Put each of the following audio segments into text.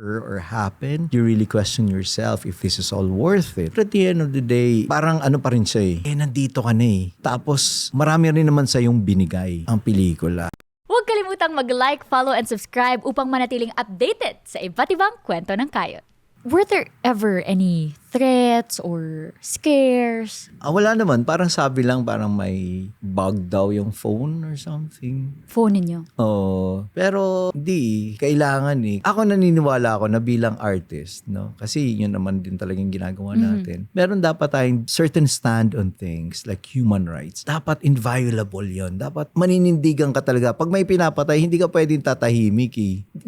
occur or happen, you really question yourself if this is all worth it. But at the end of the day, parang ano pa rin siya nandito ka na Tapos marami rin naman sa yung binigay ang pelikula. Huwag kalimutang mag-like, follow, and subscribe upang manatiling updated sa iba't ibang kwento ng Kayod. Were there ever any threats or scares? Wala naman. Parang sabi lang, parang may bug daw yung phone or something. Phone ninyo? Oo. Pero di, kailangan Ako naniniwala ako na bilang artist, no? Kasi yun naman din talagang ginagawa natin. Meron dapat tayong certain stand on things like human rights. Dapat inviolable yon. Dapat maninindigan ka talaga. Pag may pinapatay, hindi ka pwedeng tatahimik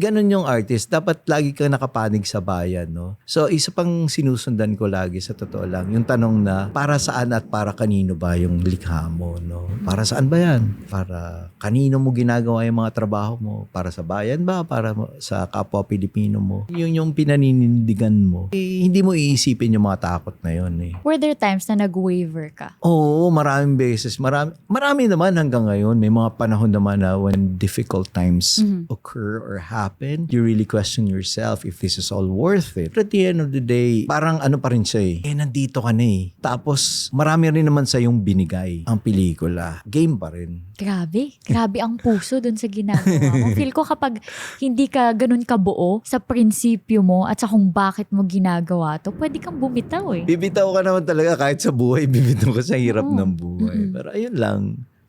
Ganon yung artist. Dapat lagi kang nakapanig sa bayan, no? So, isa pang sinusundan ko lagi sa totoo lang, yung tanong na para saan at para kanino ba yung likha mo, no? Para saan ba yan? Para kanino mo ginagawa yung mga trabaho mo? Para sa bayan ba? Para sa kapwa Pilipino mo? Yung pinaninindigan mo. Hindi mo iisipin yung mga takot na yun Were there times na nag-waver ka? Oo, maraming beses. Marami naman hanggang ngayon. May mga panahon naman na when difficult times occur or happen, you really question yourself if this is all worth it. But at the end of the day, parang ano pa rin siya nandito ka na Tapos marami rin naman sa yung binigay ang pelikula. Game pa rin. Grabe. Grabe ang puso dun sa ginagawa mo. Feel ko kapag hindi ka ganun kabuo sa prinsipyo mo at sa kung bakit mo ginagawa to, pwede kang bumitaw Bibitaw ka naman talaga kahit sa buhay. Bibitaw ka sa hirap ng buhay. Pero ayun lang.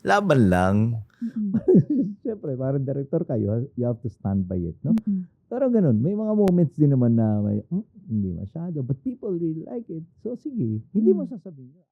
Laban lang. Siyempre, parang director kayo, you have to stand by it, no? Pero ganun, may mga moments din naman na may, hindi masyado, but people really like it. So sige, hindi mo sasabihin.